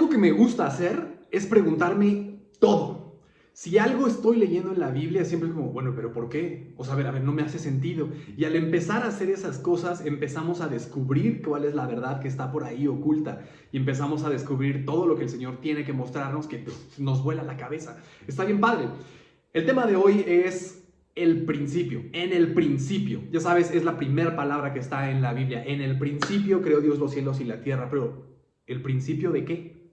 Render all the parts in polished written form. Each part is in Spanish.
algo que me gusta hacer es preguntarme todo. Si algo estoy leyendo en la Biblia, siempre es como, bueno, pero ¿por qué? O sea, a ver, no me hace sentido. Y al empezar a hacer esas cosas, empezamos a descubrir cuál es la verdad que está por ahí oculta. Y empezamos a descubrir todo lo que el Señor tiene que mostrarnos, que nos vuela la cabeza. Está bien padre. El tema de hoy es el principio. En el principio. Ya sabes, es la primera palabra que está en la Biblia. En el principio creó Dios los cielos y la tierra. Pero, ¿el principio de qué?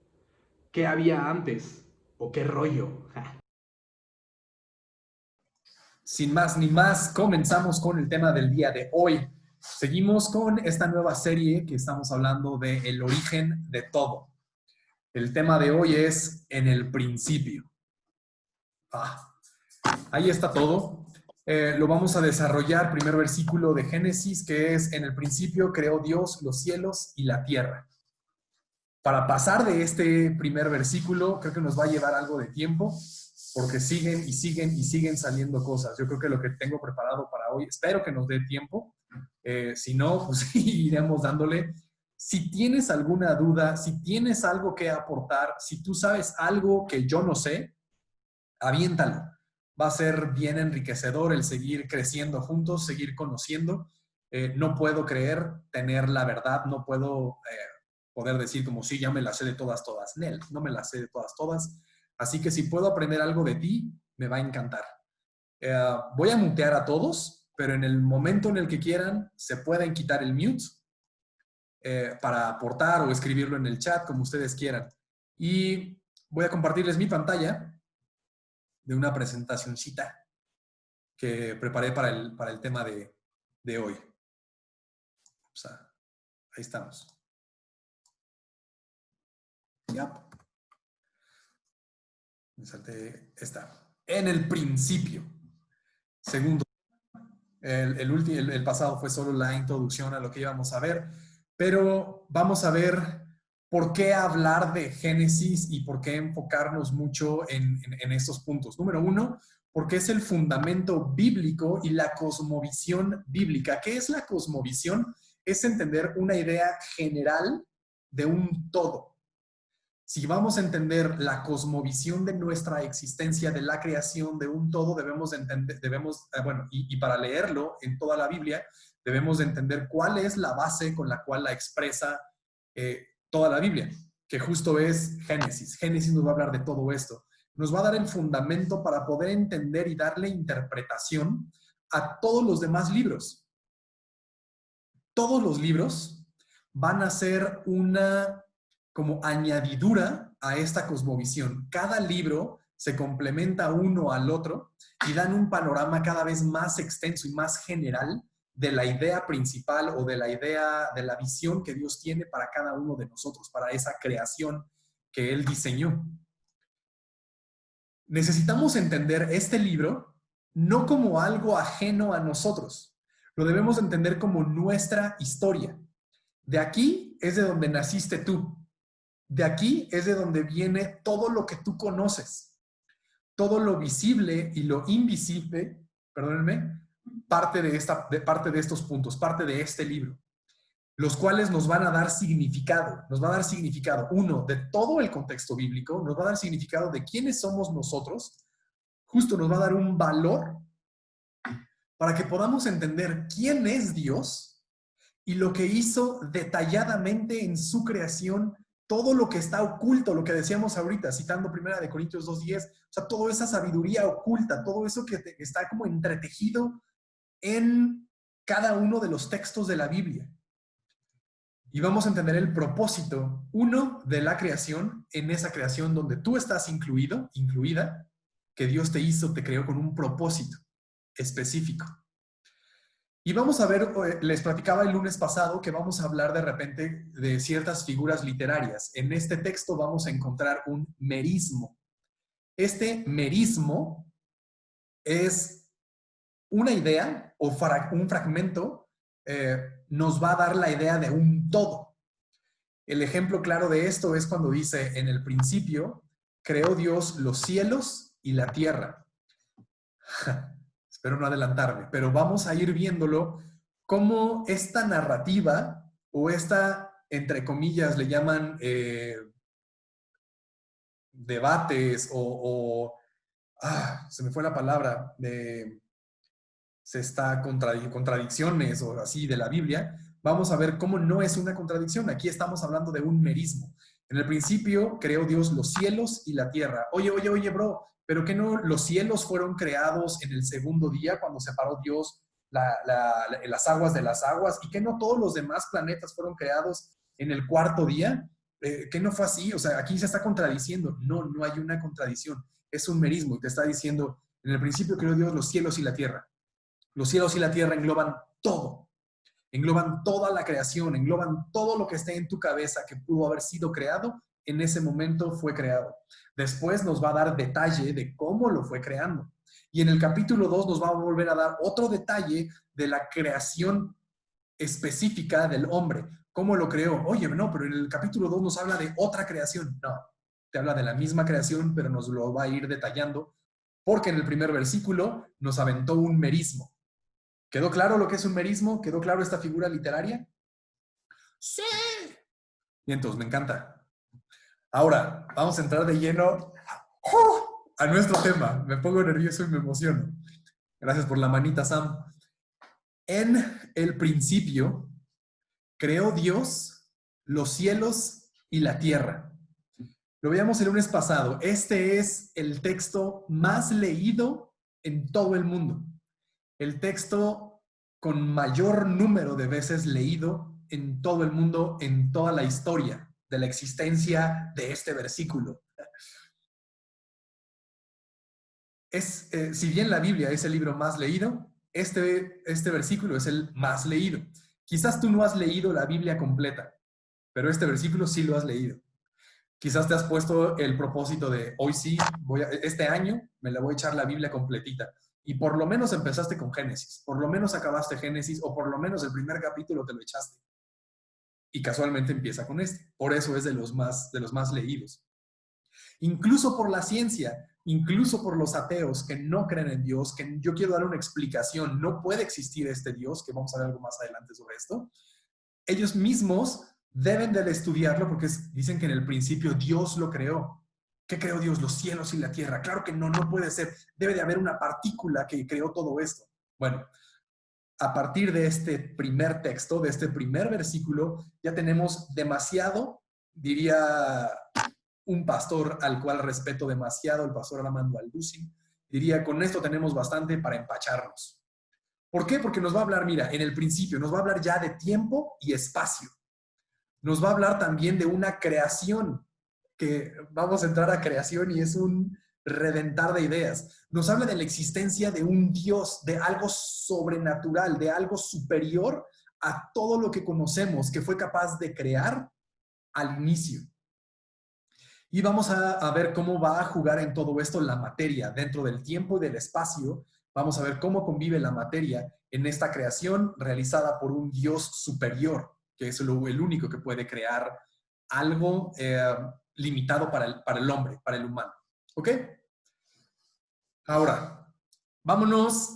¿Qué había antes? ¿O qué rollo? Sin más ni más, comenzamos con el tema del día de hoy. Seguimos con esta nueva serie que estamos hablando de el origen de todo. El tema de hoy es en el principio. Ah, ahí está todo. Lo vamos a desarrollar, primer versículo de Génesis, que es: en el principio creó Dios los cielos y la tierra. Para pasar de este primer versículo, creo que nos va a llevar algo de tiempo, porque siguen y siguen y siguen saliendo cosas. Yo creo que lo que tengo preparado para hoy, espero que nos dé tiempo. Si no, pues iremos dándole. Si tienes alguna duda, si tienes algo que aportar, si tú sabes algo que yo no sé, aviéntalo. Va a ser bien enriquecedor el seguir creciendo juntos, seguir conociendo. No puedo creer tener la verdad, no puedo poder decir como sí, ya me la sé de todas, todas. Nel, no me la sé de todas, todas. Así que si puedo aprender algo de ti, me va a encantar. Voy a mutear a todos, pero en el momento en el que quieran, se pueden quitar el mute para aportar o escribirlo en el chat, como ustedes quieran. Y voy a compartirles mi pantalla de una presentacioncita que preparé para el tema de hoy. O sea, ahí estamos. Yep. Me salté esta. En el principio. Segundo. El pasado fue solo la introducción a lo que íbamos a ver, pero vamos a ver por qué hablar de Génesis y por qué enfocarnos mucho en estos puntos. Número uno, porque es el fundamento bíblico y la cosmovisión bíblica. ¿Qué es la cosmovisión? Es entender una idea general de un todo. Si vamos a entender la cosmovisión de nuestra existencia, de la creación de un todo, debemos entender, y para leerlo en toda la Biblia, debemos de entender cuál es la base con la cual la expresa toda la Biblia, que justo es Génesis. Génesis nos va a hablar de todo esto. Nos va a dar el fundamento para poder entender y darle interpretación a todos los demás libros. Todos los libros van a ser una como añadidura a esta cosmovisión. Cada libro se complementa uno al otro y dan un panorama cada vez más extenso y más general de la idea principal o de la idea, de la visión que Dios tiene para cada uno de nosotros, para esa creación que Él diseñó. Necesitamos entender este libro no como algo ajeno a nosotros, lo debemos entender como nuestra historia. De aquí es de donde naciste tú. De aquí es de donde viene todo lo que tú conoces. Todo lo visible y lo invisible, perdónenme, parte de estos puntos, parte de este libro, los cuales nos van a dar significado. Nos va a dar significado, uno, de todo el contexto bíblico, nos va a dar significado de quiénes somos nosotros, justo nos va a dar un valor para que podamos entender quién es Dios y lo que hizo detalladamente en su creación, todo lo que está oculto, lo que decíamos ahorita, citando 1 Corintios 2:10, o sea, toda esa sabiduría oculta, todo eso que está como entretejido en cada uno de los textos de la Biblia. Y vamos a entender el propósito, uno, de la creación, en esa creación donde tú estás incluido, incluida, que Dios te hizo, te creó con un propósito específico. Y vamos a ver, les platicaba el lunes pasado que vamos a hablar de repente de ciertas figuras literarias. En este texto vamos a encontrar un merismo. Este merismo es una idea o un fragmento, nos va a dar la idea de un todo. El ejemplo claro de esto es cuando dice: en el principio creó Dios los cielos y la tierra. Espero no adelantarme, pero vamos a ir viéndolo cómo esta narrativa o esta, entre comillas, le llaman debates se me fue la palabra, contradicciones o así de la Biblia, vamos a ver cómo no es una contradicción. Aquí estamos hablando de un merismo. En el principio creó Dios los cielos y la tierra. Oye, bro, ¿pero qué no los cielos fueron creados en el segundo día cuando separó Dios las aguas de las aguas? ¿Y que no todos los demás planetas fueron creados en el cuarto día? ¿Qué no fue así? O sea, aquí se está contradiciendo. No hay una contradicción. Es un merismo y te está diciendo, en el principio creó Dios los cielos y la tierra. Los cielos y la tierra engloban todo. Engloban toda la creación, engloban todo lo que esté en tu cabeza que pudo haber sido creado, en ese momento fue creado. Después nos va a dar detalle de cómo lo fue creando. Y en el capítulo 2 nos va a volver a dar otro detalle de la creación específica del hombre. ¿Cómo lo creó? Oye, no, pero en el capítulo 2 nos habla de otra creación. No, te habla de la misma creación, pero nos lo va a ir detallando, porque en el primer versículo nos aventó un merismo. ¿Quedó claro lo que es un merismo? ¿Quedó claro esta figura literaria? ¡Sí! Y entonces, me encanta. Ahora, vamos a entrar de lleno a nuestro tema. Me pongo nervioso y me emociono. Gracias por la manita, Sam. En el principio, creó Dios los cielos y la tierra. Lo veíamos el lunes pasado. Este es el texto más leído en todo el mundo. El texto con mayor número de veces leído en todo el mundo, en toda la historia de la existencia de este versículo. Si bien la Biblia es el libro más leído, este versículo es el más leído. Quizás tú no has leído la Biblia completa, pero este versículo sí lo has leído. Quizás te has puesto el propósito de hoy sí, este año me la voy a echar la Biblia completita. Y por lo menos empezaste con Génesis, por lo menos acabaste Génesis, o por lo menos el primer capítulo te lo echaste. Y casualmente empieza con este. Por eso es de los más leídos. Incluso por la ciencia, incluso por los ateos que no creen en Dios, que yo quiero dar una explicación, no puede existir este Dios, que vamos a ver algo más adelante sobre esto. Ellos mismos deben de estudiarlo porque dicen que en el principio Dios lo creó. ¿Qué creó Dios? Los cielos y la tierra. Claro que no puede ser. Debe de haber una partícula que creó todo esto. Bueno, a partir de este primer texto, de este primer versículo, ya tenemos demasiado, diría un pastor al cual respeto demasiado, el pastor Armando Alducin, diría, con esto tenemos bastante para empacharnos. ¿Por qué? Porque nos va a hablar, mira, en el principio, nos va a hablar ya de tiempo y espacio. Nos va a hablar también de una creación, que vamos a entrar a creación y es un reventar de ideas. Nos habla de la existencia de un Dios, de algo sobrenatural, de algo superior a todo lo que conocemos, que fue capaz de crear al inicio. Y vamos a ver cómo va a jugar en todo esto la materia, dentro del tiempo y del espacio. Vamos a ver cómo convive la materia en esta creación realizada por un Dios superior, que es el único que puede crear algo limitado para el hombre, para el humano. ¿Ok? Ahora, vámonos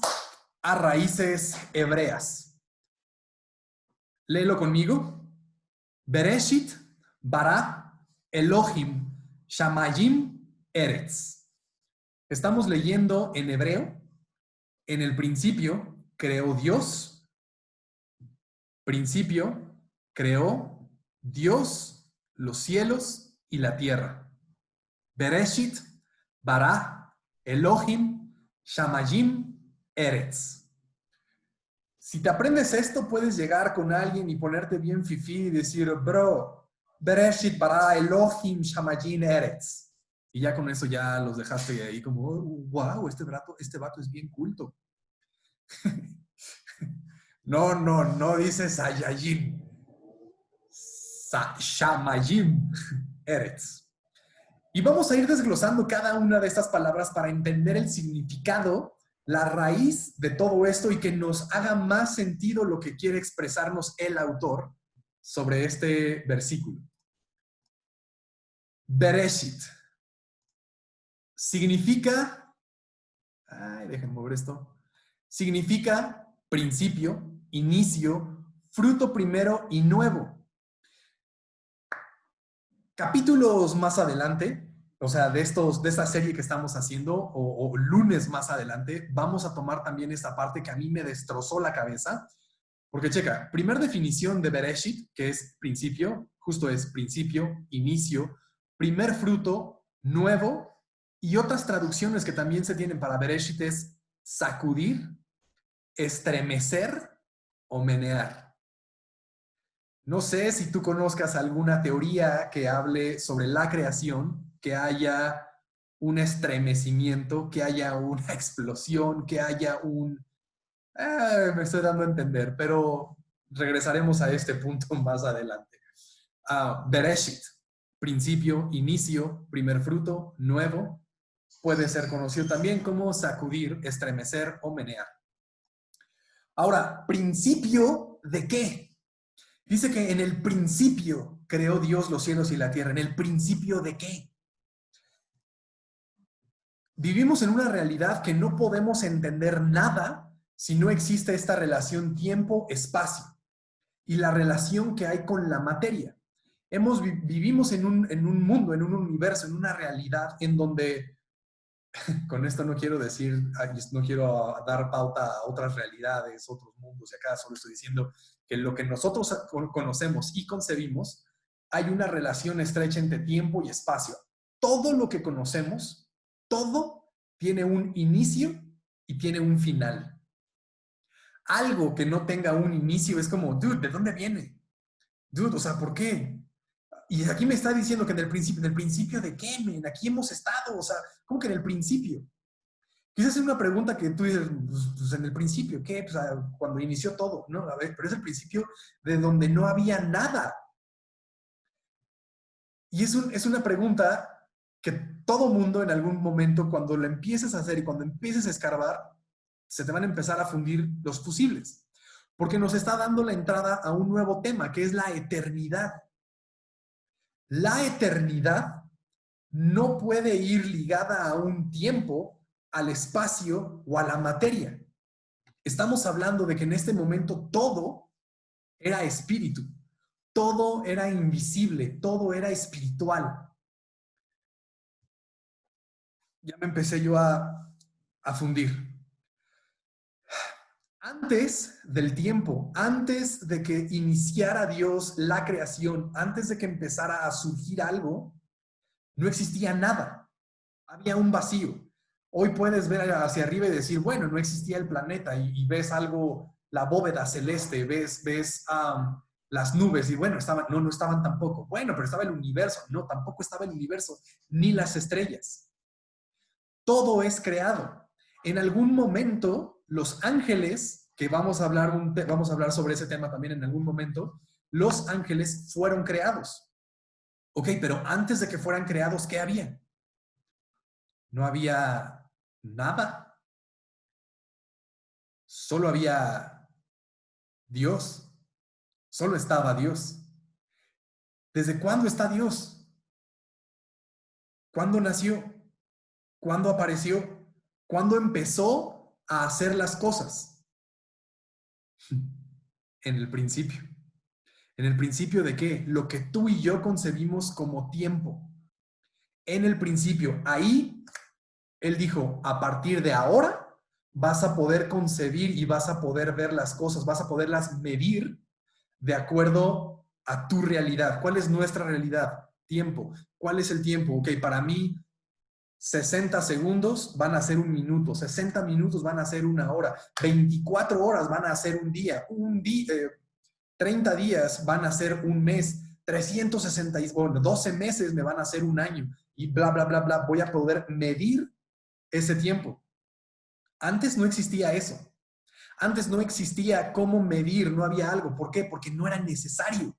a raíces hebreas. Léelo conmigo. Bereshit bara Elohim shamayim eretz. Estamos leyendo en hebreo. En el principio creó Dios. Principio creó Dios los cielos y la tierra. Bereshit bara Elohim shamayim eretz. Si te aprendes esto, puedes llegar con alguien y ponerte bien fifí y decir, bro, Bereshit bara Elohim shamayim eretz. Y ya con eso ya los dejaste ahí como, oh, wow, este vato es bien culto. No dice Sayayim. Shamayim eretz. Y vamos a ir desglosando cada una de estas palabras para entender el significado, la raíz de todo esto y que nos haga más sentido lo que quiere expresarnos el autor sobre este versículo. Bereshit significa, déjenme mover esto, significa principio, inicio, fruto primero y nuevo. Capítulos más adelante o sea, de esta serie que estamos haciendo, o lunes más adelante, vamos a tomar también esta parte que a mí me destrozó la cabeza. Porque checa, primer definición de Bereshit, que es principio, justo es principio, inicio, primer fruto, nuevo, y otras traducciones que también se tienen para Bereshit es sacudir, estremecer o menear. No sé si tú conozcas alguna teoría que hable sobre la creación, que haya un estremecimiento, que haya una explosión, que haya un... me estoy dando a entender, pero regresaremos a este punto más adelante. Bereshit, principio, inicio, primer fruto, nuevo, puede ser conocido también como sacudir, estremecer o menear. Ahora, ¿principio de qué? Dice que en el principio creó Dios los cielos y la tierra. ¿En el principio de qué? Vivimos en una realidad que no podemos entender nada si no existe esta relación tiempo-espacio y la relación que hay con la materia. Vivimos en un mundo, en un universo, en una realidad en donde, con esto no quiero decir, no quiero dar pauta a otras realidades, otros mundos, y acá solo estoy diciendo que lo que nosotros conocemos y concebimos, hay una relación estrecha entre tiempo y espacio. Todo lo que conocemos, todo tiene un inicio y tiene un final. Algo que no tenga un inicio es como, dude, ¿de dónde viene? Dude, o sea, ¿por qué? Y aquí me está diciendo que ¿en el principio de qué, men? Aquí hemos estado, o sea, ¿cómo que en el principio? Quizás es una pregunta que tú dices, pues en el principio, ¿qué? Pues, cuando inició todo, ¿no? A ver, pero es el principio de donde no había nada. Y es una pregunta que todo mundo en algún momento, cuando la empieces a hacer y cuando empieces a escarbar, se te van a empezar a fundir los fusibles. Porque nos está dando la entrada a un nuevo tema, que es la eternidad. La eternidad no puede ir ligada a un tiempo, al espacio o a la materia. Estamos hablando de que en este momento todo era espíritu, todo era invisible, todo era espiritual. Ya me empecé yo a fundir. Antes del tiempo, antes de que iniciara Dios la creación, antes de que empezara a surgir algo, no existía nada. Había un vacío. Hoy puedes ver hacia arriba y decir, bueno, no existía el planeta y ves algo, la bóveda celeste, ves las nubes y bueno, no estaban tampoco. Bueno, pero estaba el universo. No, tampoco estaba el universo, ni las estrellas. Todo es creado. En algún momento, los ángeles, que vamos a hablar sobre ese tema también en algún momento, los ángeles fueron creados. Ok, pero antes de que fueran creados, ¿qué había? No había nada. Solo había Dios. Solo estaba Dios. ¿Desde cuándo está Dios? ¿Cuándo nació? ¿Cuándo apareció? ¿Cuándo empezó a hacer las cosas? En el principio. ¿En el principio de qué? Lo que tú y yo concebimos como tiempo. En el principio. Ahí, él dijo, a partir de ahora vas a poder concebir y vas a poder ver las cosas, vas a poderlas medir de acuerdo a tu realidad. ¿Cuál es nuestra realidad? Tiempo. ¿Cuál es el tiempo? Ok, para mí 60 segundos van a ser un minuto, 60 minutos van a ser una hora, 24 horas van a ser un día, 30 días van a ser un mes, 12 meses me van a ser un año y bla, bla, bla, bla. Voy a poder medir ese tiempo. Antes no existía eso. Antes no existía cómo medir, no había algo. ¿Por qué? Porque no era necesario.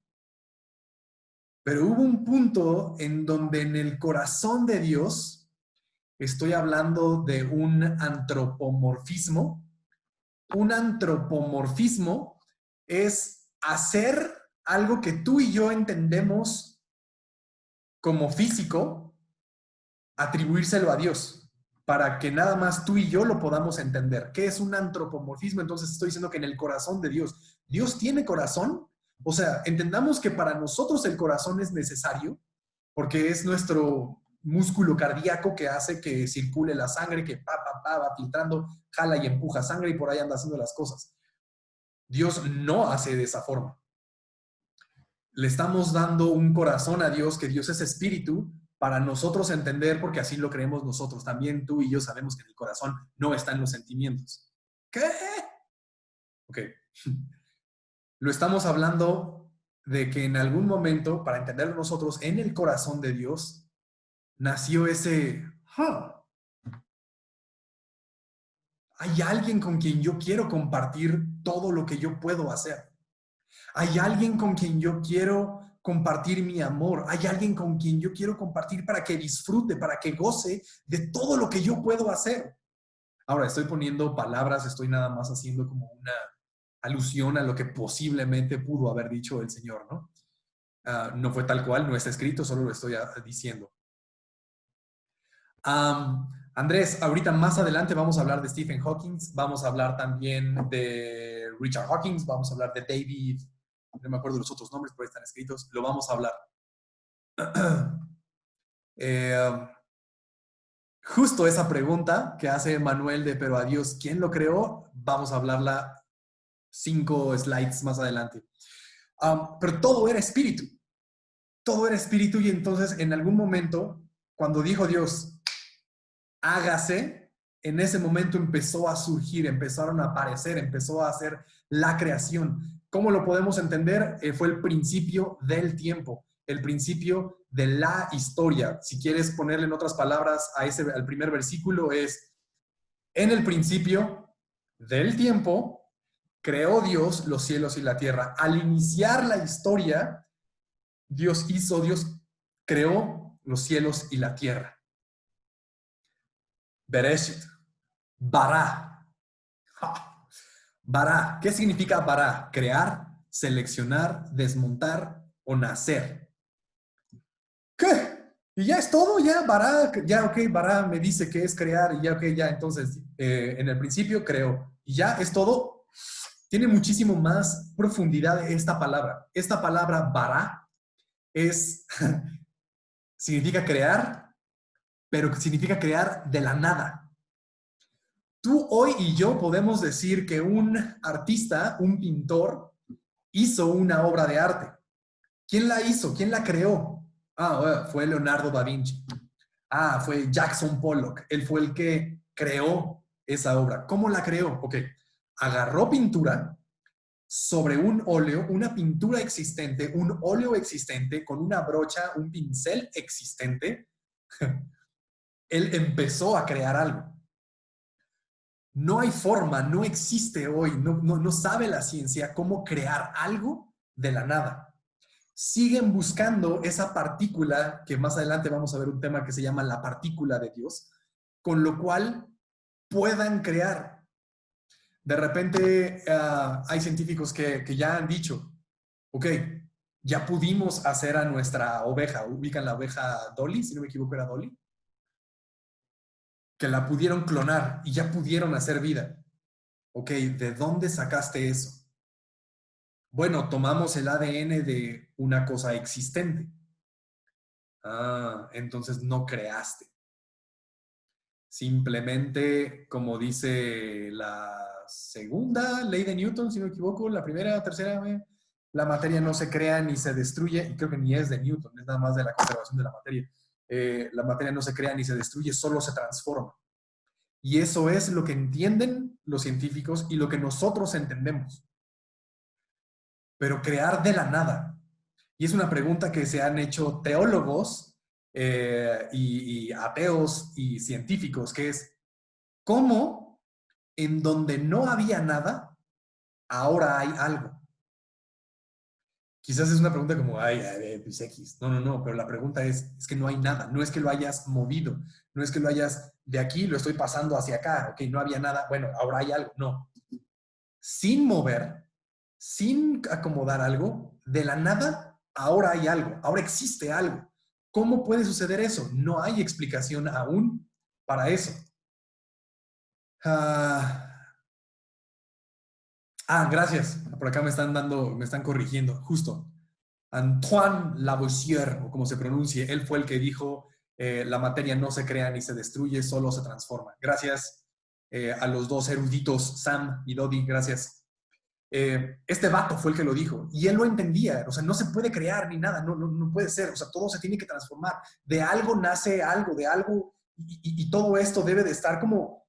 Pero hubo un punto en donde en el corazón de Dios, estoy hablando de un antropomorfismo. Un antropomorfismo es hacer algo que tú y yo entendemos como físico, atribuírselo a Dios, para que nada más tú y yo lo podamos entender. ¿Qué es un antropomorfismo? Entonces estoy diciendo que en el corazón de Dios, ¿Dios tiene corazón? O sea, entendamos que para nosotros el corazón es necesario, porque es músculo cardíaco que hace que circule la sangre, que va filtrando, jala y empuja sangre y por ahí anda haciendo las cosas. Dios no hace de esa forma. Le estamos dando un corazón a Dios, que Dios es espíritu, para nosotros entender, porque así lo creemos nosotros. También tú y yo sabemos que en el corazón no están los sentimientos. ¿Qué? Ok. Lo estamos hablando de que en algún momento, para entenderlo nosotros, en el corazón de Dios, nació ese, hay alguien con quien yo quiero compartir todo lo que yo puedo hacer. Hay alguien con quien yo quiero compartir mi amor. Hay alguien con quien yo quiero compartir para que disfrute, para que goce de todo lo que yo puedo hacer. Ahora, estoy poniendo palabras, estoy nada más haciendo como una alusión a lo que posiblemente pudo haber dicho el Señor, ¿no? No fue tal cual, no está escrito, solo lo estoy diciendo. Andrés, ahorita más adelante vamos a hablar de Stephen Hawking, vamos a hablar también de Richard Hawkins, vamos a hablar de David, no me acuerdo los otros nombres, pero están escritos, lo vamos a hablar. Justo esa pregunta que hace Manuel de pero a Dios, ¿quién lo creó? Vamos a hablarla 5 slides más adelante. Pero todo era espíritu. Todo era espíritu y entonces en algún momento, cuando dijo Dios, hágase, en ese momento empezó a surgir, empezaron a aparecer, empezó a hacer la creación. ¿Cómo lo podemos entender? Fue el principio del tiempo, el principio de la historia. Si quieres ponerle en otras palabras al primer versículo es, en el principio del tiempo, creó Dios los cielos y la tierra. Al iniciar la historia, Dios creó los cielos y la tierra. Bereshit, Bará. Bará, ¿qué significa bará? Crear, seleccionar, desmontar o nacer. ¿Qué? ¿Y ya es todo? ¿Ya bará? Ya, ok, bará me dice que es crear y ya, ok, ya, entonces, en el principio creo. ¿Y ya es todo? Tiene muchísimo más profundidad esta palabra. Esta palabra bará significa crear, pero significa crear de la nada. Tú, hoy y yo podemos decir que un artista, un pintor, hizo una obra de arte. ¿Quién la hizo? ¿Quién la creó? Fue Leonardo da Vinci. Fue Jackson Pollock. Él fue el que creó esa obra. ¿Cómo la creó? Ok, agarró pintura sobre un óleo, una pintura existente, un óleo existente, con una brocha, un pincel existente. Él empezó a crear algo. No hay forma, no existe hoy, no sabe la ciencia cómo crear algo de la nada. Siguen buscando esa partícula, que más adelante vamos a ver un tema que se llama la partícula de Dios, con lo cual puedan crear. De repente hay científicos que ya han dicho, ok, ya pudimos hacer a nuestra oveja, ubican la oveja Dolly, si no me equivoco era Dolly, que la pudieron clonar y ya pudieron hacer vida. Ok, ¿de dónde sacaste eso? Bueno, tomamos el ADN de una cosa existente. Entonces no creaste. Simplemente, como dice la segunda ley de Newton, si no me equivoco, la primera, tercera, la materia no se crea ni se destruye, y creo que ni es de Newton, es nada más de la conservación de la materia. La materia no se crea ni se destruye, solo se transforma. Y eso es lo que entienden los científicos y lo que nosotros entendemos. Pero crear de la nada. Y es una pregunta que se han hecho teólogos y ateos y científicos, que es, ¿cómo en donde no había nada, ahora hay algo? Quizás es una pregunta como, pues X. No, pero la pregunta es que no hay nada. No es que lo hayas movido, no es que lo hayas de aquí, lo estoy pasando hacia acá, ok, no había nada, bueno, ahora hay algo. No. Sin mover, sin acomodar algo, de la nada, ahora hay algo, ahora existe algo. ¿Cómo puede suceder eso? No hay explicación aún para eso. Gracias. Por acá me están corrigiendo. Justo. Antoine Lavoisier, o como se pronuncie, él fue el que dijo La materia no se crea ni se destruye, solo se transforma. Gracias a los dos eruditos, Sam y Dodi, gracias. Este vato fue el que lo dijo y él lo entendía. O sea, no se puede crear ni nada, no puede ser. O sea, todo se tiene que transformar. De algo nace algo, de algo, y todo esto debe de estar como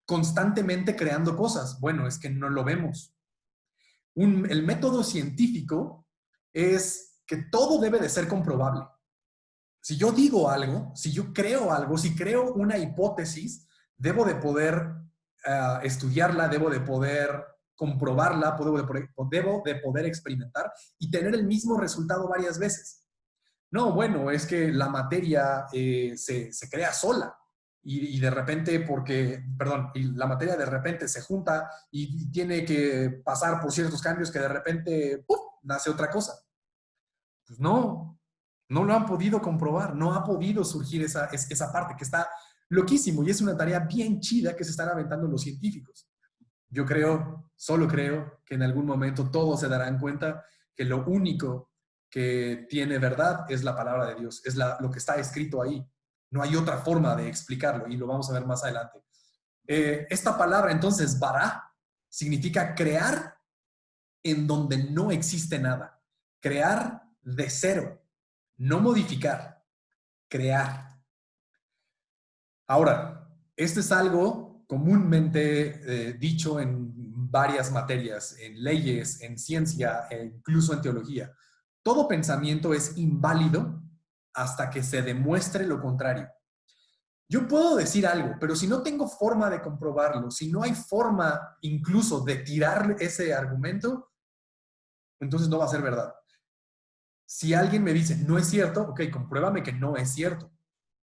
constantemente creando cosas. Bueno, es que no lo vemos. El método científico es que todo debe de ser comprobable. Si yo digo algo, si yo creo algo, si creo una hipótesis, debo de poder estudiarla, debo de poder comprobarla, debo de poder experimentar y tener el mismo resultado varias veces. No, bueno, es que la materia se crea sola y de repente y la materia de repente se junta y tiene que pasar por ciertos cambios que de repente ¡pum!, nace otra cosa. Pues no lo han podido comprobar, no ha podido surgir esa parte que está loquísimo y es una tarea bien chida que se están aventando los científicos. Yo solo creo que en algún momento todos se darán cuenta que lo único que tiene verdad es la palabra de Dios, es lo que está escrito ahí. No hay otra forma de explicarlo y lo vamos a ver más adelante. Esta palabra entonces, bara, significa crear en donde no existe nada. Crear de cero, no modificar, crear. Ahora, esto es algo comúnmente dicho en varias materias, en leyes, en ciencia e incluso en teología. Todo pensamiento es inválido hasta que se demuestre lo contrario. Yo puedo decir algo, pero si no tengo forma de comprobarlo, si no hay forma incluso de tirar ese argumento, entonces no va a ser verdad. Si alguien me dice, no es cierto, ok, compruébame que no es cierto.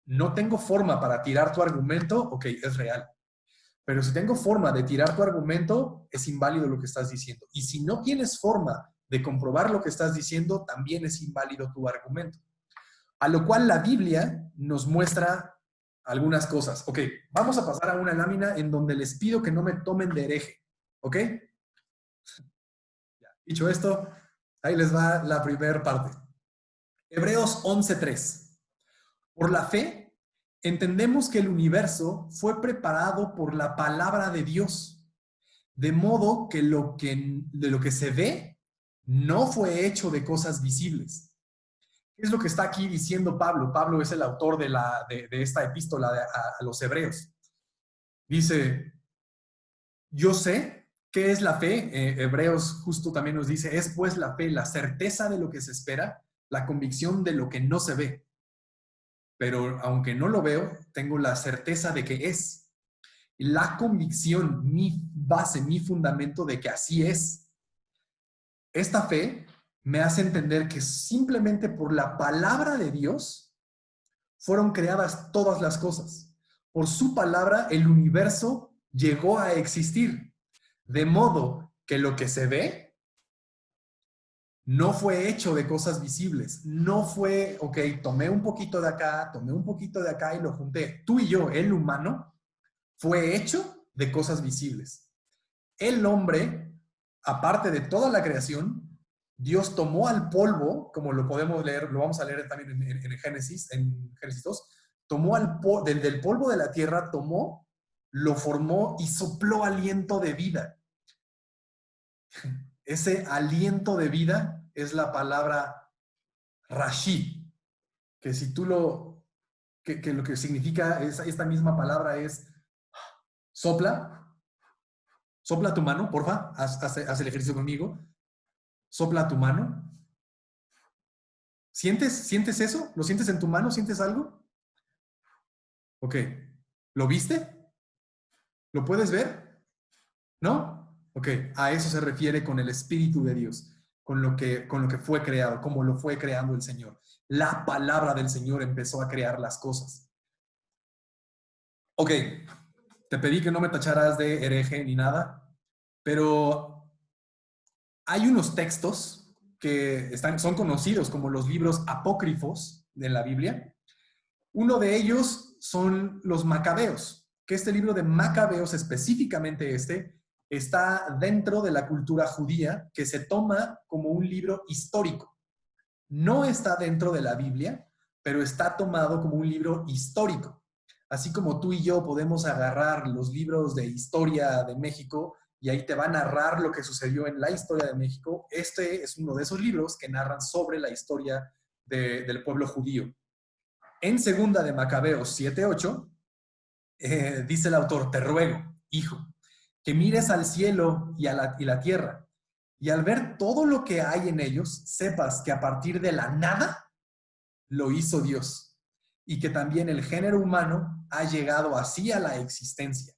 No tengo forma para tirar tu argumento, ok, es real. Pero si tengo forma de tirar tu argumento, es inválido lo que estás diciendo. Y si no tienes forma de comprobar lo que estás diciendo, también es inválido tu argumento. A lo cual la Biblia nos muestra algunas cosas. Ok, vamos a pasar a una lámina en donde les pido que no me tomen de hereje. ¿Ok? Dicho esto, ahí les va la primera parte. Hebreos 11:3. Por la fe, entendemos que el universo fue preparado por la palabra de Dios, de modo que de lo que se ve no fue hecho de cosas visibles. ¿Qué es lo que está aquí diciendo Pablo? Pablo es el autor de esta epístola a los hebreos. Dice, yo sé qué es la fe. Hebreos justo también nos dice, es pues la fe, la certeza de lo que se espera, la convicción de lo que no se ve. Pero aunque no lo veo, tengo la certeza de que es. La convicción, mi base, mi fundamento de que así es. Esta fe me hace entender que simplemente por la palabra de Dios fueron creadas todas las cosas. Por su palabra el universo llegó a existir. De modo que lo que se ve no fue hecho de cosas visibles. No fue, ok, tomé un poquito de acá, tomé un poquito de acá y lo junté. Tú y yo, el humano, fue hecho de cosas visibles. El hombre, aparte de toda la creación, Dios tomó al polvo, como lo podemos leer, lo vamos a leer también en Génesis 2, tomó del polvo de la tierra, lo formó y sopló aliento de vida. Ese aliento de vida es la palabra Rashi, que si tú lo que significa esta misma palabra es sopla tu mano, porfa, haz el ejercicio conmigo. Sopla tu mano. ¿Sientes eso? ¿Lo sientes en tu mano? ¿Sientes algo? Ok. ¿Lo viste? ¿Lo puedes ver? ¿No? Ok. A eso se refiere con el Espíritu de Dios, con lo que fue creado, como lo fue creando el Señor. La palabra del Señor empezó a crear las cosas. Ok. Te pedí que no me tacharas de hereje ni nada, pero hay unos textos que son conocidos como los libros apócrifos de la Biblia. Uno de ellos son los Macabeos, que este libro de Macabeos, específicamente está dentro de la cultura judía, que se toma como un libro histórico. No está dentro de la Biblia, pero está tomado como un libro histórico. Así como tú y yo podemos agarrar los libros de historia de México y ahí te va a narrar lo que sucedió en la historia de México, este es uno de esos libros que narran sobre la historia del pueblo judío. En segunda de Macabeos 7:8, dice el autor, te ruego, hijo, que mires al cielo y la tierra, y al ver todo lo que hay en ellos, sepas que a partir de la nada lo hizo Dios, y que también el género humano ha llegado así a la existencia.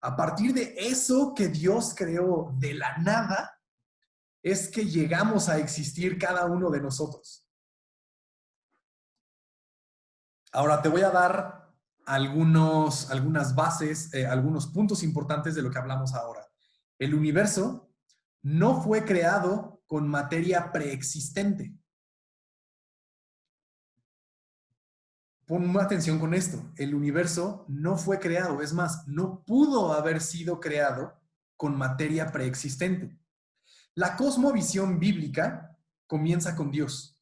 A partir de eso que Dios creó de la nada, es que llegamos a existir cada uno de nosotros. Ahora te voy a dar algunas bases, algunos puntos importantes de lo que hablamos ahora. El universo no fue creado con materia preexistente. Pon atención con esto. El universo no fue creado, es más, no pudo haber sido creado con materia preexistente. La cosmovisión bíblica comienza con Dios.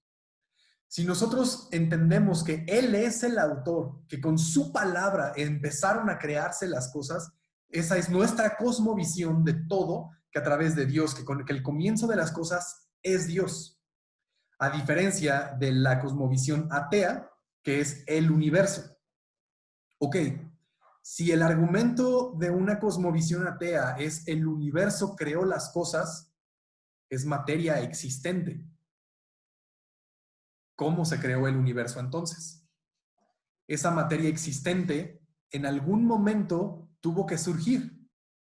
Si nosotros entendemos que Él es el autor, que con su palabra empezaron a crearse las cosas, esa es nuestra cosmovisión de todo, que a través de Dios, que el comienzo de las cosas es Dios. A diferencia de la cosmovisión atea, que es el universo. Ok, si el argumento de una cosmovisión atea es el universo creó las cosas, es materia existente. ¿Cómo se creó el universo entonces? Esa materia existente en algún momento tuvo que surgir.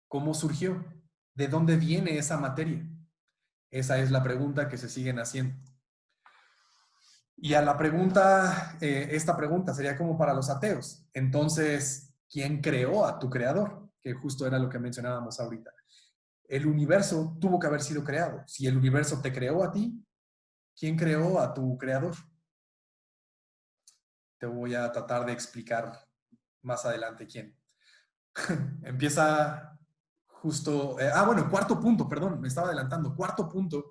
¿Cómo surgió? ¿De dónde viene esa materia? Esa es la pregunta que se siguen haciendo. Y a la pregunta, esta pregunta sería como para los ateos. Entonces, ¿quién creó a tu creador? Que justo era lo que mencionábamos ahorita. El universo tuvo que haber sido creado. Si el universo te creó a ti, ¿quién creó a tu creador? Te voy a tratar de explicar más adelante quién. Empieza justo... bueno, cuarto punto, perdón, me estaba adelantando. Cuarto punto,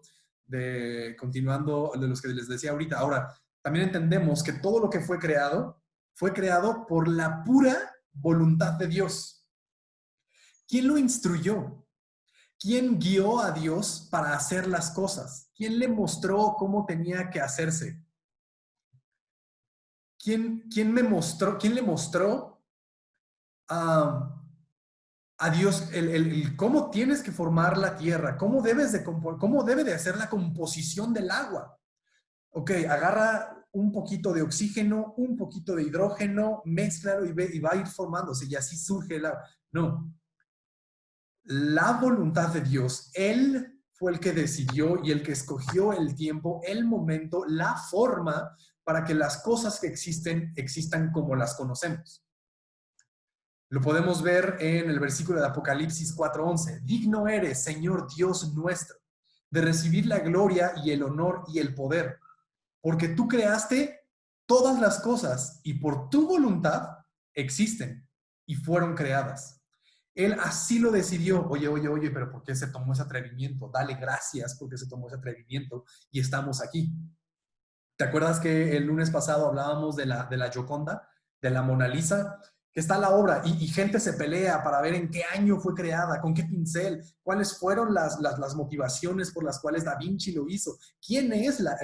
continuando de los que les decía ahorita. Ahora, también entendemos que todo lo que fue creado por la pura voluntad de Dios. ¿Quién lo instruyó? ¿Quién guió a Dios para hacer las cosas? ¿Quién le mostró cómo tenía que hacerse? ¿Quién le mostró a Dios el cómo tienes que formar la tierra? ¿Cómo debe de hacer la composición del agua? Ok, agarra un poquito de oxígeno, un poquito de hidrógeno, mézclalo y va a ir formándose y así surge el agua. No, la voluntad de Dios, Él fue el que decidió y el que escogió el tiempo, el momento, la forma para que las cosas que existan como las conocemos. Lo podemos ver en el versículo de Apocalipsis 4:11. Digno eres, Señor Dios nuestro, de recibir la gloria y el honor y el poder, porque tú creaste todas las cosas y por tu voluntad existen y fueron creadas. Él así lo decidió. Oye, pero ¿por qué se tomó ese atrevimiento? Dale gracias porque se tomó ese atrevimiento y estamos aquí. ¿Te acuerdas que el lunes pasado hablábamos de la Gioconda, de la Mona Lisa? Que está la obra y gente se pelea para ver en qué año fue creada, con qué pincel, cuáles fueron las motivaciones por las cuales Da Vinci lo hizo. ¿Quién es la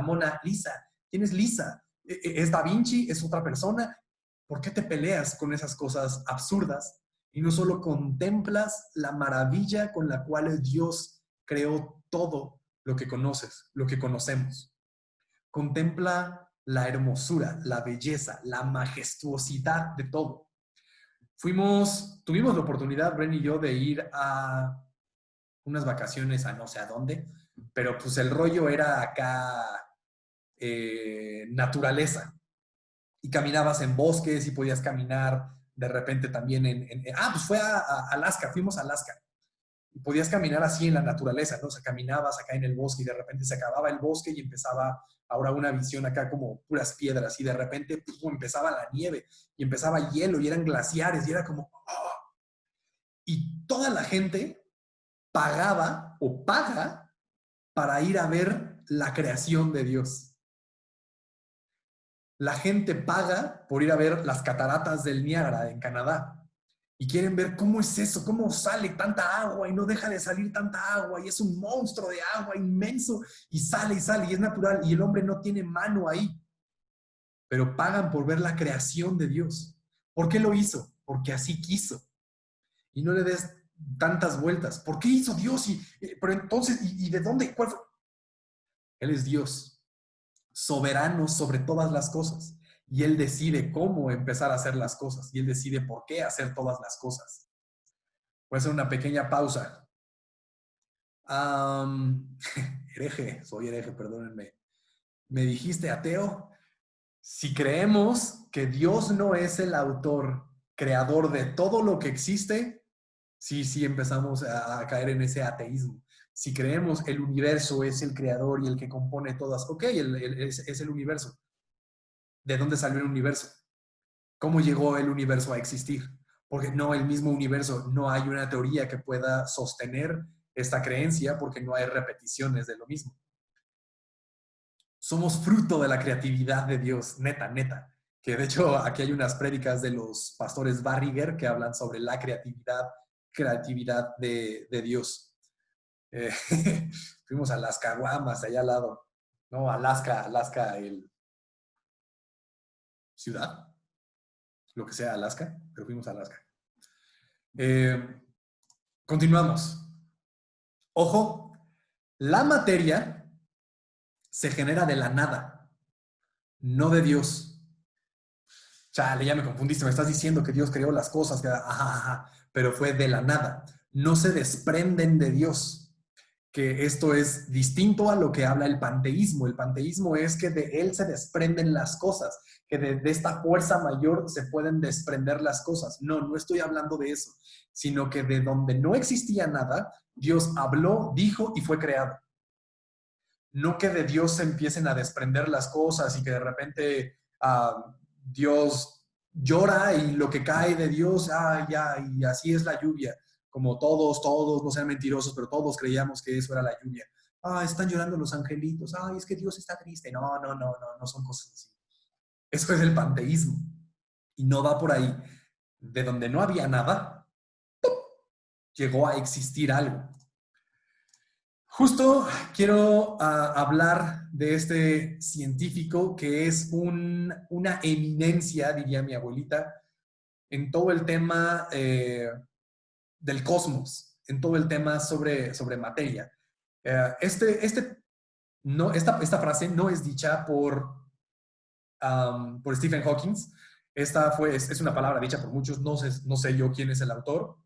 Mona Lisa? ¿Quién es Lisa? ¿Es Da Vinci? ¿Es otra persona? ¿Por qué te peleas con esas cosas absurdas y no solo contemplas la maravilla con la cual Dios creó todo lo que conoces, lo que conocemos? Contempla la hermosura, la belleza, la majestuosidad de todo. Tuvimos la oportunidad, Bren y yo, de ir a unas vacaciones a no sé a dónde, pero pues el rollo era acá naturaleza. Y caminabas en bosques y podías caminar de repente también pues fue a Alaska, fuimos a Alaska. Y podías caminar así en la naturaleza, ¿no? O sea, caminabas acá en el bosque y de repente se acababa el bosque y empezaba ahora una visión acá como puras piedras y de repente empezaba la nieve y empezaba hielo y eran glaciares y era como... ¡oh! Y toda la gente pagaba o paga para ir a ver la creación de Dios. La gente paga por ir a ver las cataratas del Niágara en Canadá. Y quieren ver cómo es eso, cómo sale tanta agua y no deja de salir tanta agua y es un monstruo de agua inmenso y sale y es natural y el hombre no tiene mano ahí. Pero pagan por ver la creación de Dios. ¿Por qué lo hizo? Porque así quiso. Y no le des tantas vueltas. ¿Por qué hizo Dios? Pero entonces, ¿y de dónde? ¿Cuál fue? Él es Dios, soberano sobre todas las cosas. Y Él decide cómo empezar a hacer las cosas. Y Él decide por qué hacer todas las cosas. Voy a hacer una pequeña pausa. Soy hereje, perdónenme. ¿Me dijiste ateo? Si creemos que Dios no es el autor, creador de todo lo que existe, sí empezamos a caer en ese ateísmo. Si creemos el universo es el creador y el que compone todas, ok, es el universo. ¿De dónde salió el universo? ¿Cómo llegó el universo a existir? Porque no, el mismo universo, no hay una teoría que pueda sostener esta creencia porque no hay repeticiones de lo mismo. Somos fruto de la creatividad de Dios, neta. Que de hecho aquí hay unas prédicas de los pastores Barriger que hablan sobre la creatividad de Dios. Fuimos a las caguamas, allá al lado. No, Alaska, el ciudad, lo que sea Alaska, pero fuimos a Alaska. Continuamos. Ojo, la materia se genera de la nada, no de Dios. Chale, ya me confundiste, me estás diciendo que Dios creó las cosas, pero fue de la nada. No se desprenden de Dios, que esto es distinto a lo que habla el panteísmo. El panteísmo es que de Él se desprenden las cosas, que de esta fuerza mayor se pueden desprender las cosas. No estoy hablando de eso, sino que de donde no existía nada, Dios habló, dijo y fue creado. No que de Dios se empiecen a desprender las cosas y que de repente Dios llora y lo que cae de Dios, y así es la lluvia. Como todos, no sean mentirosos, pero todos creíamos que eso era la lluvia. Están llorando los angelitos. Es que Dios está triste. No son cosas así. Eso es el panteísmo. Y no va por ahí. De donde no había nada, ¡pum!, llegó a existir algo. Justo quiero hablar de este científico que es una eminencia, diría mi abuelita, en todo el tema del cosmos, en todo el tema sobre materia. Esta frase no es dicha por Stephen Hawking. Es una palabra dicha por muchos, no sé yo quién es el autor,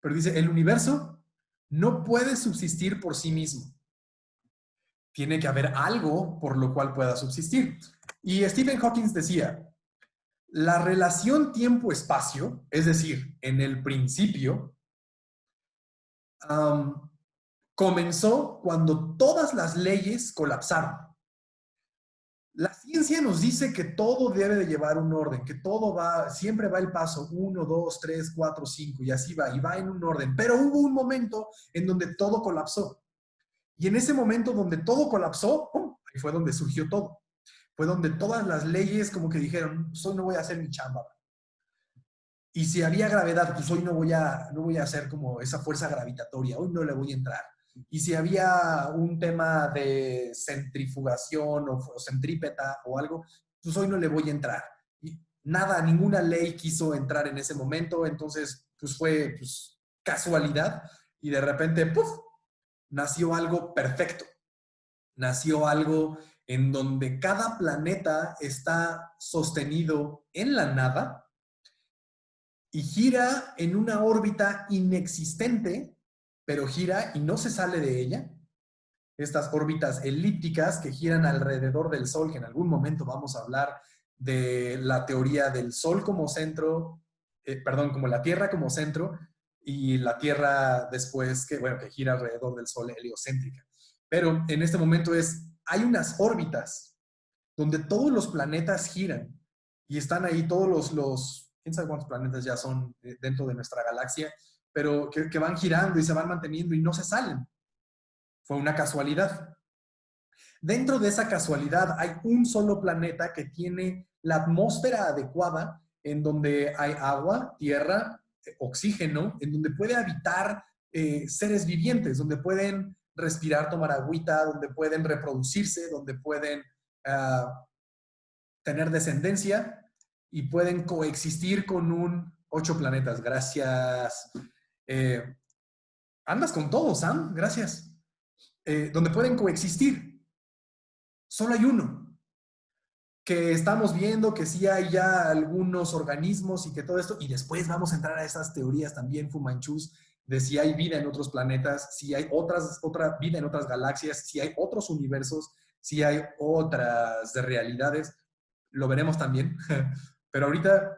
pero dice, el universo no puede subsistir por sí mismo. Tiene que haber algo por lo cual pueda subsistir. Y Stephen Hawking decía, la relación tiempo-espacio, es decir, en el principio, comenzó cuando todas las leyes colapsaron. La ciencia nos dice que todo debe de llevar un orden, que siempre va el paso 1, 2, 3, 4, 5 y así va, y va en un orden. Pero hubo un momento en donde todo colapsó. Y en ese momento donde todo colapsó, ¡pum!, ahí fue donde surgió todo. Fue donde todas las leyes como que dijeron, pues hoy no voy a hacer mi chamba. Y si había gravedad, pues hoy no voy a hacer como esa fuerza gravitatoria, hoy no le voy a entrar. Y si había un tema de centrifugación o centrípeta o algo, pues hoy no le voy a entrar. Y nada, ninguna ley quiso entrar en ese momento, entonces pues fue casualidad y de repente, ¡puf!, nació algo perfecto. Nació algo en donde cada planeta está sostenido en la nada y gira en una órbita inexistente, pero gira y no se sale de ella. Estas órbitas elípticas que giran alrededor del Sol, que en algún momento vamos a hablar de la teoría del Sol como centro, como la Tierra como centro, y la Tierra después que gira alrededor del Sol heliocéntrica. Pero en este momento hay unas órbitas donde todos los planetas giran y están ahí todos quién sabe cuántos planetas ya son dentro de nuestra galaxia, pero que van girando y se van manteniendo y no se salen. Fue una casualidad. Dentro de esa casualidad hay un solo planeta que tiene la atmósfera adecuada en donde hay agua, tierra, oxígeno, en donde puede habitar seres vivientes, donde pueden respirar, tomar agüita, donde pueden reproducirse, donde pueden tener descendencia y pueden coexistir con 8 planetas. Gracias. Andas con todo, Sam. Gracias. Donde pueden coexistir. Solo hay uno. Que estamos viendo que sí hay ya algunos organismos y que todo esto, y después vamos a entrar a esas teorías también fumanchús de si hay vida en otros planetas, si hay otra vida en otras galaxias, si hay otros universos, si hay otras realidades, lo veremos también. Pero ahorita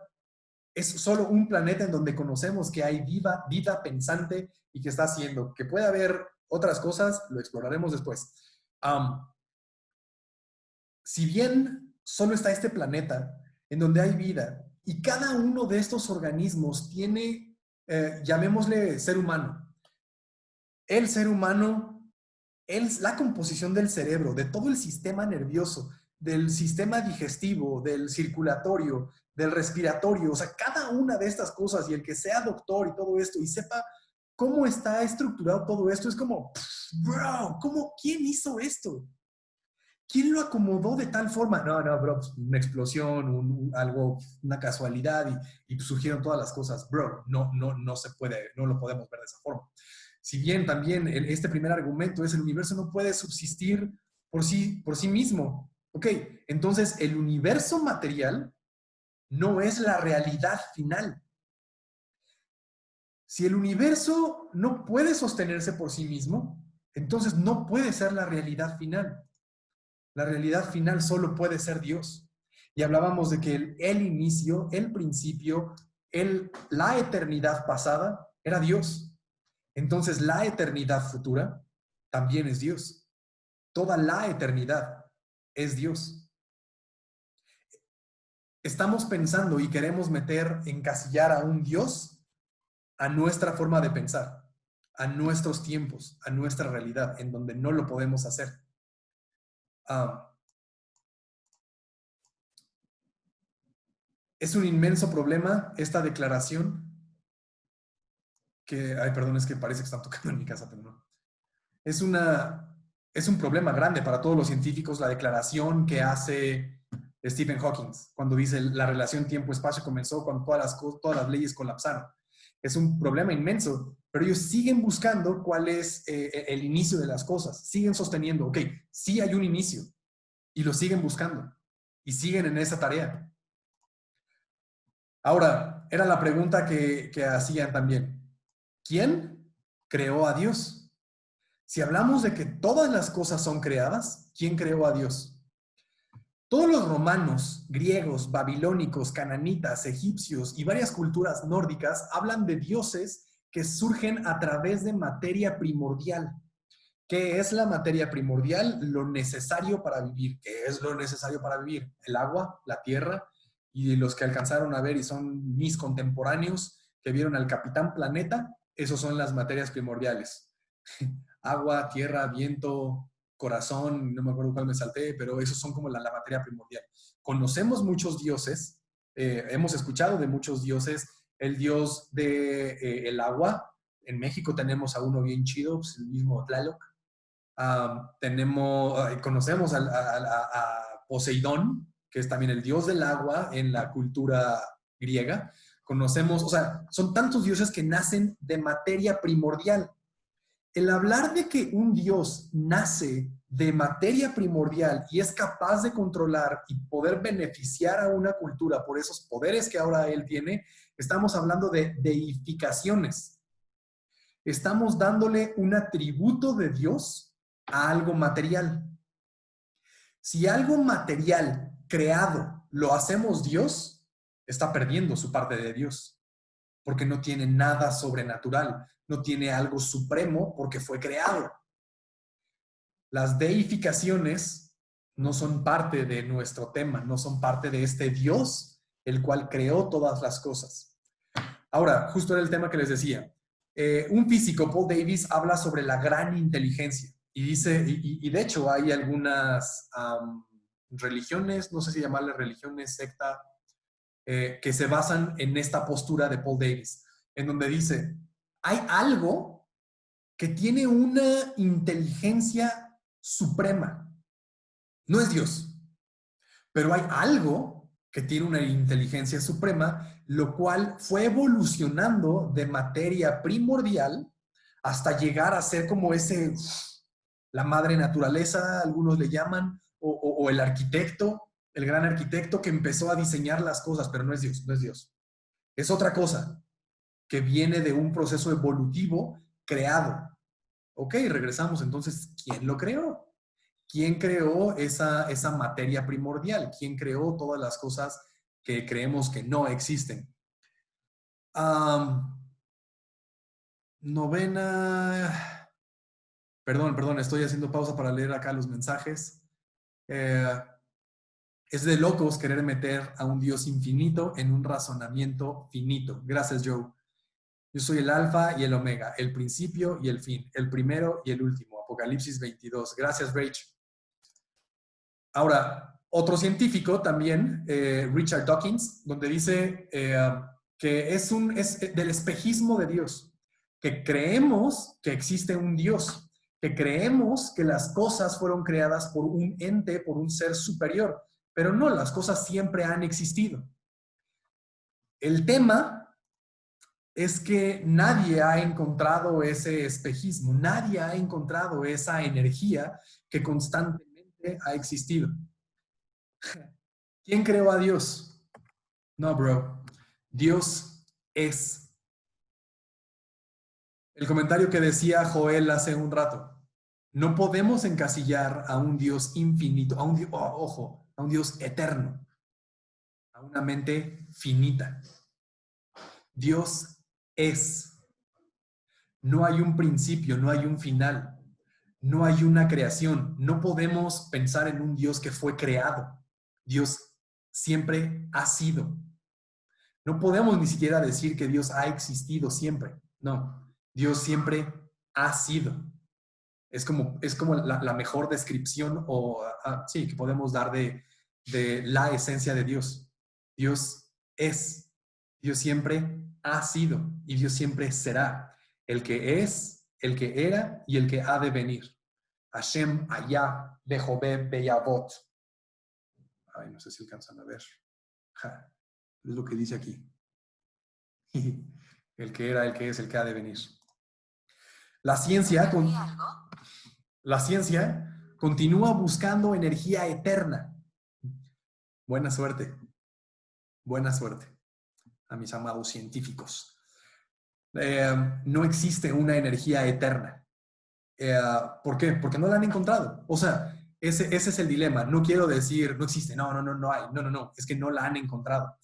es solo un planeta en donde conocemos que hay vida pensante y que está haciendo. Que puede haber otras cosas, lo exploraremos después. Si bien solo está este planeta en donde hay vida y cada uno de estos organismos tiene, llamémosle ser humano. El ser humano, la composición del cerebro, de todo el sistema nervioso, del sistema digestivo, del circulatorio, del respiratorio, o sea, cada una de estas cosas y el que sea doctor y todo esto y sepa cómo está estructurado todo esto, es como, bro, ¿quién hizo esto? ¿Quién lo acomodó de tal forma? No, bro, pues, una explosión, algo, una casualidad y surgieron todas las cosas. Bro, no se puede, no lo podemos ver de esa forma. Si bien también este primer argumento es el universo no puede subsistir por sí mismo. Ok, entonces el universo material no es la realidad final. Si el universo no puede sostenerse por sí mismo, entonces no puede ser la realidad final. La realidad final solo puede ser Dios. Y hablábamos de que el inicio, el principio, la eternidad pasada era Dios. Entonces la eternidad futura también es Dios. Toda la eternidad es Dios. Estamos pensando y queremos encasillar a un Dios a nuestra forma de pensar, a nuestros tiempos, a nuestra realidad, en donde no lo podemos hacer. Es un inmenso problema esta declaración ay, perdón, es que parece que están tocando en mi casa, pero no. Es un problema grande para todos los científicos la declaración que hace Stephen Hawking cuando dice la relación tiempo-espacio comenzó cuando todas las leyes colapsaron. Es un problema inmenso, pero ellos siguen buscando cuál es el inicio de las cosas. Siguen sosteniendo, ok, sí hay un inicio y lo siguen buscando y siguen en esa tarea. Ahora, era la pregunta que hacían también. ¿Quién creó a Dios? Si hablamos de que todas las cosas son creadas, ¿quién creó a Dios? Todos los romanos, griegos, babilónicos, cananitas, egipcios y varias culturas nórdicas hablan de dioses que surgen a través de materia primordial. ¿Qué es la materia primordial? Lo necesario para vivir. ¿Qué es lo necesario para vivir? El agua, la tierra, y los que alcanzaron a ver y son mis contemporáneos que vieron al Capitán Planeta, esos son las materias primordiales. Agua, tierra, viento, corazón, no me acuerdo cuál me salté, pero esos son como la materia primordial. Conocemos muchos dioses, hemos escuchado de muchos dioses, el dios del agua, en México tenemos a uno bien chido, pues el mismo Tlaloc. Conocemos a Poseidón, que es también el dios del agua en la cultura griega. Conocemos, o sea, son tantos dioses que nacen de materia primordial. El hablar de que un dios nace de materia primordial y es capaz de controlar y poder beneficiar a una cultura por esos poderes que ahora él tiene, estamos hablando de deificaciones. Estamos dándole un atributo de Dios a algo material. Si algo material creado lo hacemos Dios, está perdiendo su parte de Dios, porque no tiene nada sobrenatural, no tiene algo supremo porque fue creado. Las deificaciones no son parte de nuestro tema, no son parte de este Dios, el cual creó todas las cosas. Ahora, justo era el tema que les decía. Un físico, Paul Davies, habla sobre la gran inteligencia Y dice, y de hecho hay algunas religiones, no sé si llamarle religiones, secta, que se basan en esta postura de Paul Davis, en donde dice, hay algo que tiene una inteligencia suprema. No es Dios, pero hay algo que tiene una inteligencia suprema, lo cual fue evolucionando de materia primordial hasta llegar a ser como la madre naturaleza, algunos le llaman, o el arquitecto, el gran arquitecto que empezó a diseñar las cosas, pero no es Dios, no es Dios. Es otra cosa que viene de un proceso evolutivo creado. Ok, regresamos entonces, ¿quién lo creó? ¿Quién creó esa materia primordial? ¿Quién creó todas las cosas que creemos que no existen? Um, novena. Perdón, estoy haciendo pausa para leer acá los mensajes. Es de locos querer meter a un Dios infinito en un razonamiento finito. Gracias, Joe. Yo soy el alfa y el omega, el principio y el fin, el primero y el último. Apocalipsis 22. Gracias, Rach. Ahora, otro científico también, Richard Dawkins, donde dice que es del espejismo de Dios, que creemos que existe un Dios, que creemos que las cosas fueron creadas por un ente, por un ser superior, pero no, las cosas siempre han existido. El tema es que nadie ha encontrado ese espejismo, nadie ha encontrado esa energía que constantemente ha existido. ¿Quién creó a Dios? No, bro. Dios es. El comentario que decía Joel hace un rato. No podemos encasillar a un Dios infinito, a un Dios, ojo, a un Dios eterno, a una mente finita. Dios es. No hay un principio, no hay un final, no hay una creación. No podemos pensar en un Dios que fue creado. Dios siempre ha sido. No podemos ni siquiera decir que Dios ha existido siempre. No, Dios siempre ha sido. Es como la mejor descripción sí, que podemos dar de la esencia de Dios. Dios es. Dios siempre ha sido y Dios siempre será. El que es, el que era y el que ha de venir. Hashem Hayah Behobeh Beyavot. Ay, no sé si alcanzan a ver. Ja, es lo que dice aquí. El que era, el que es, el que ha de venir. La ciencia continúa buscando energía eterna. Buena suerte. Buena suerte a mis amados científicos. No existe una energía eterna. ¿Por qué? Porque no la han encontrado. O sea, ese es el dilema. No quiero decir, no existe, no hay. No. Es que no la han encontrado.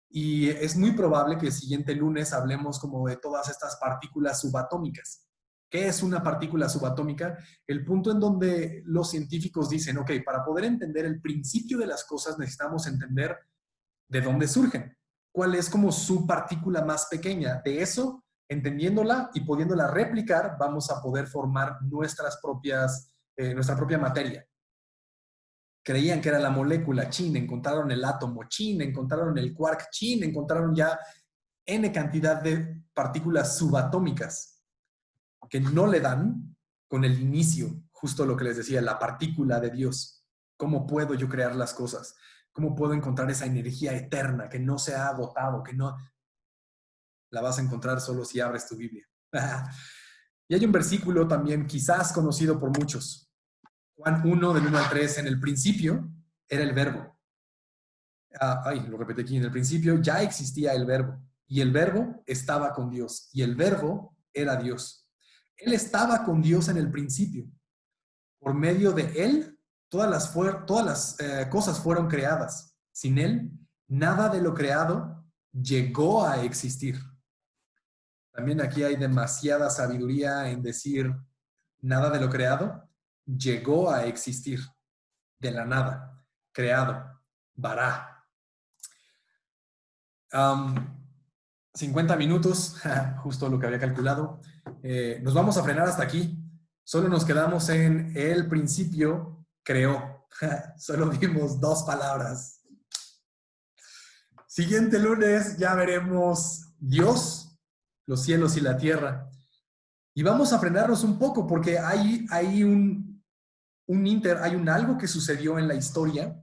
Y es muy probable que el siguiente lunes hablemos como de todas estas partículas subatómicas. ¿Qué es una partícula subatómica? El punto en donde los científicos dicen, ok, para poder entender el principio de las cosas necesitamos entender de dónde surgen. ¿Cuál es como su partícula más pequeña? De eso, entendiéndola y pudiéndola replicar, vamos a poder formar nuestra propia materia. Creían que era la molécula, chin, encontraron el átomo, chin, encontraron el quark, chin, encontraron ya N cantidad de partículas subatómicas que no le dan con el inicio, justo lo que les decía, la partícula de Dios. ¿Cómo puedo yo crear las cosas? ¿Cómo puedo encontrar esa energía eterna que no se ha agotado, que no la vas a encontrar solo si abres tu Biblia? Y hay un versículo también quizás conocido por muchos. Juan 1, del 1 al 3, en el principio era el verbo. Lo repetí aquí, en el principio ya existía el verbo, y el verbo estaba con Dios, y el verbo era Dios. Él estaba con Dios en el principio. Por medio de Él, todas las cosas fueron creadas. Sin Él, nada de lo creado llegó a existir. También aquí hay demasiada sabiduría en decir nada de lo creado llegó a existir de la nada, creado, bará. 50 minutos, justo lo que había calculado. Nos vamos a frenar hasta aquí. Solo nos quedamos en el principio creó. Solo vimos 2 palabras. Siguiente lunes ya veremos Dios, los cielos y la tierra. Y vamos a frenarnos un poco porque hay un algo que sucedió en la historia,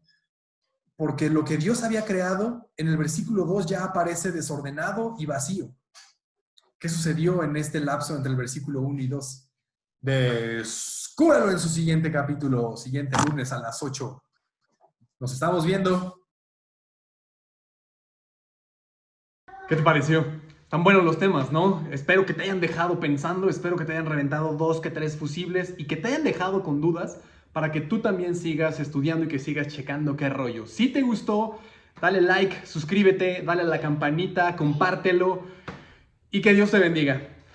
porque lo que Dios había creado en el versículo 2 ya aparece desordenado y vacío. ¿Qué sucedió en este lapso entre el versículo 1 y 2? Descúbralo en su siguiente capítulo, siguiente lunes a las 8. Nos estamos viendo. ¿Qué te pareció? Tan buenos los temas, ¿no? Espero que te hayan dejado pensando, espero que te hayan reventado 2 que 3 fusibles y que te hayan dejado con dudas para que tú también sigas estudiando y que sigas checando qué rollo. Si te gustó, dale like, suscríbete, dale a la campanita, compártelo y que Dios te bendiga.